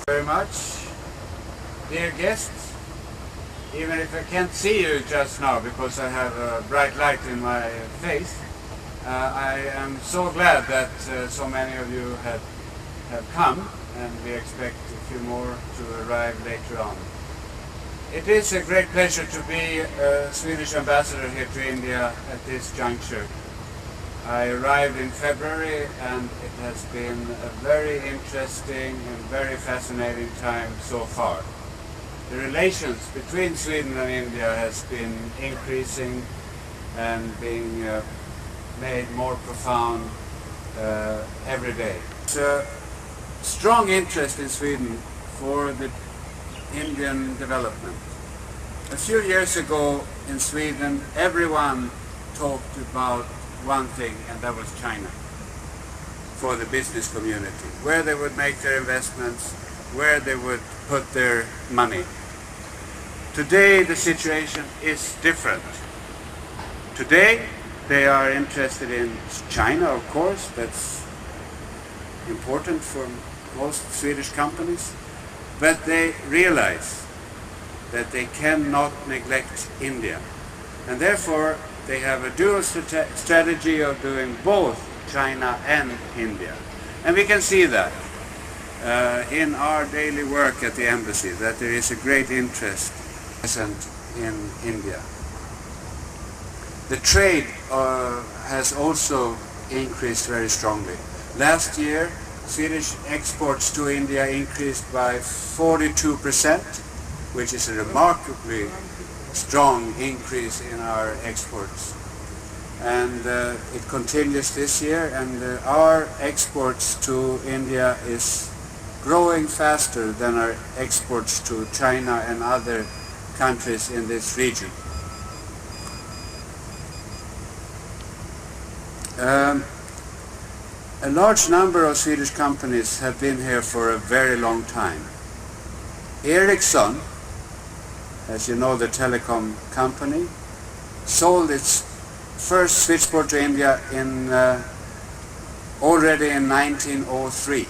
Very much. Dear guests, even if I can't see you just now because I have a bright light in my face, I am so glad that so many of you have come, and we expect a few more to arrive later on. It is a great pleasure to be a Swedish ambassador here to India at this juncture. I arrived in February and it has been a very interesting and very fascinating time so far. The relations between Sweden and India has been increasing and being made more profound every day. There's a strong interest in Sweden for the Indian development. A few years ago in Sweden, everyone talked about one thing, and that was China for the business community, where they would make their investments, where they would put their money. Today the situation is different. Today they are interested in China, of course, that's important for most Swedish companies, but they realize that they cannot neglect India, and therefore they have a dual strategy of doing both China and India. And we can see that in our daily work at the embassy, that there is a great interest present in India. The trade has also increased very strongly. Last year, Swedish exports to India increased by 42%, which is a remarkably strong increase in our exports. And it continues this year, and our exports to India is growing faster than our exports to China and other countries in this region. A large number of Swedish companies have been here for a very long time. Ericsson, as you know, the telecom company, sold its first switchboard to India already in 1903.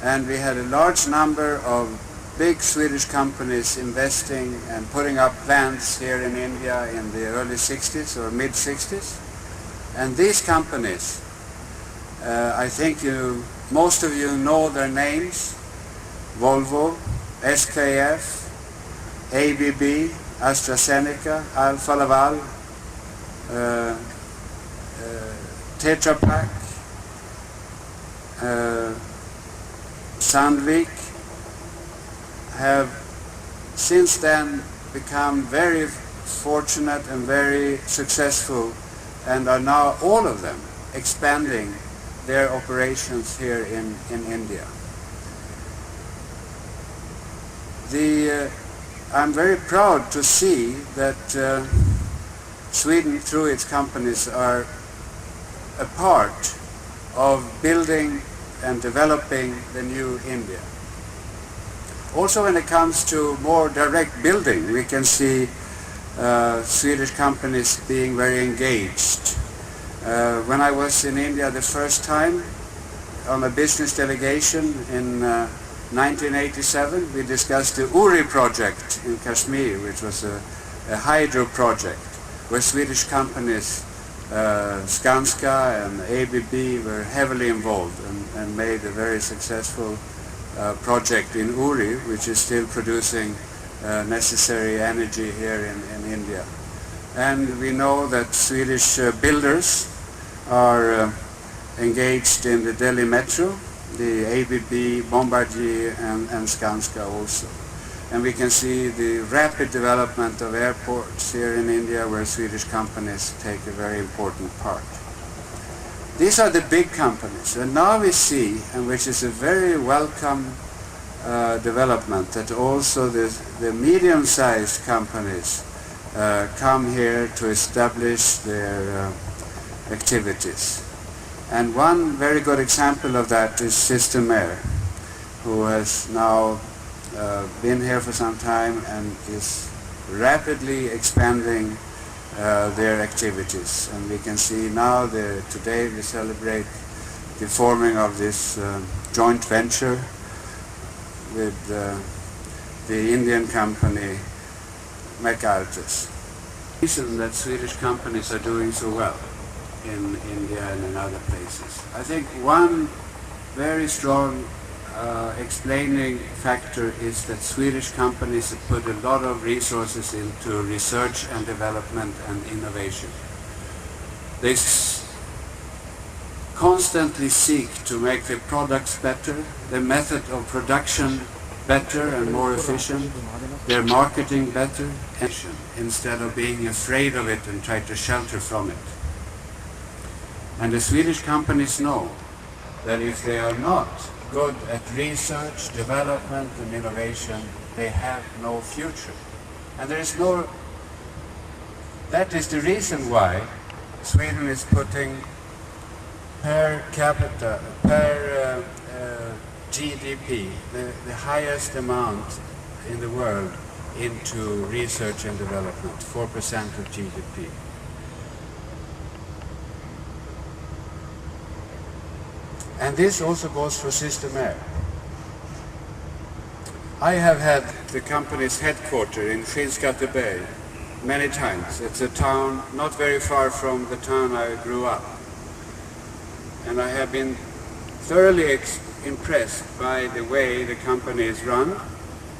And we had a large number of big Swedish companies investing and putting up plants here in India in the early 60s or mid 60s. And these companies, I think most of you know their names: Volvo, SKF, ABB, AstraZeneca, Alfa Laval, Tetra Pak, Sandvik, have since then become very fortunate and very successful, and are now all of them expanding their operations here in India. I'm very proud to see that Sweden, through its companies, are a part of building and developing the new India. Also, when it comes to more direct building, we can see Swedish companies being very engaged. When I was in India the first time on a business delegation in 1987, we discussed the Uri project in Kashmir, which was a hydro project where Swedish companies, Skanska and ABB, were heavily involved and made a very successful project in Uri, which is still producing necessary energy here in India. And we know that Swedish builders are engaged in the Delhi Metro, the ABB, Bombardier and Skanska also. And we can see the rapid development of airports here in India, where Swedish companies take a very important part. These are the big companies, and now we see, and which is a very welcome development, that also the medium-sized companies come here to establish their activities. And one very good example of that is Systemair, who has now been here for some time and is rapidly expanding their activities. And we can see now today we celebrate the forming of this joint venture with the Indian company MacArthur's. The reason that Swedish companies are doing so well in India and in other places, I think one very strong explaining factor is that Swedish companies have put a lot of resources into research and development and innovation. They constantly seek to make their products better, their method of production better and more efficient, their marketing better, instead of being afraid of it and try to shelter from it. And the Swedish companies know that if they are not good at research, development and innovation, they have no future. And there is no... That is the reason why Sweden is putting per capita, per GDP, the highest amount in the world into research and development, 4% of GDP. And this also goes for Systemair. I have had the company's headquarters in Skinnskatteberg many times. It's a town not very far from the town I grew up. And I have been thoroughly impressed by the way the company is run,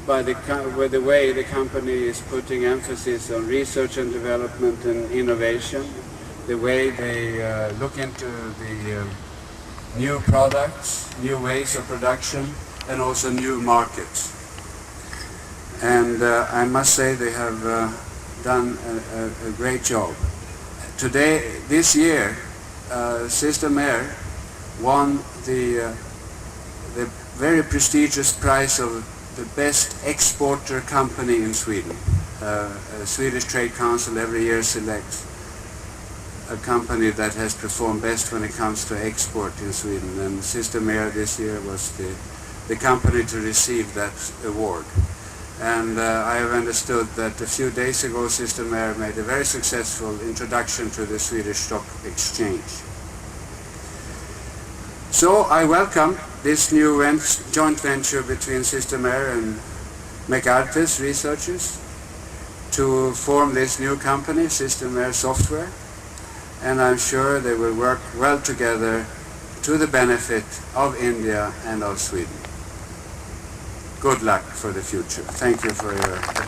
by the way the company is putting emphasis on research and development and innovation, the way they look into the new products, new ways of production, and also new markets. And I must say they have done a great job. This year, Systemair won the very prestigious prize of the best exporter company in Sweden. A Swedish Trade Council every year selects a company that has performed best when it comes to export in Sweden, and Systemair this year was the company to receive that award. And I have understood that a few days ago Systemair made a very successful introduction to the Swedish Stock Exchange. So I welcome this new joint venture between Systemair and MacArthur's researchers to form this new company, Systemair Software, and I'm sure they will work well together to the benefit of India and of Sweden. Good luck for the future. Thank you for your attention.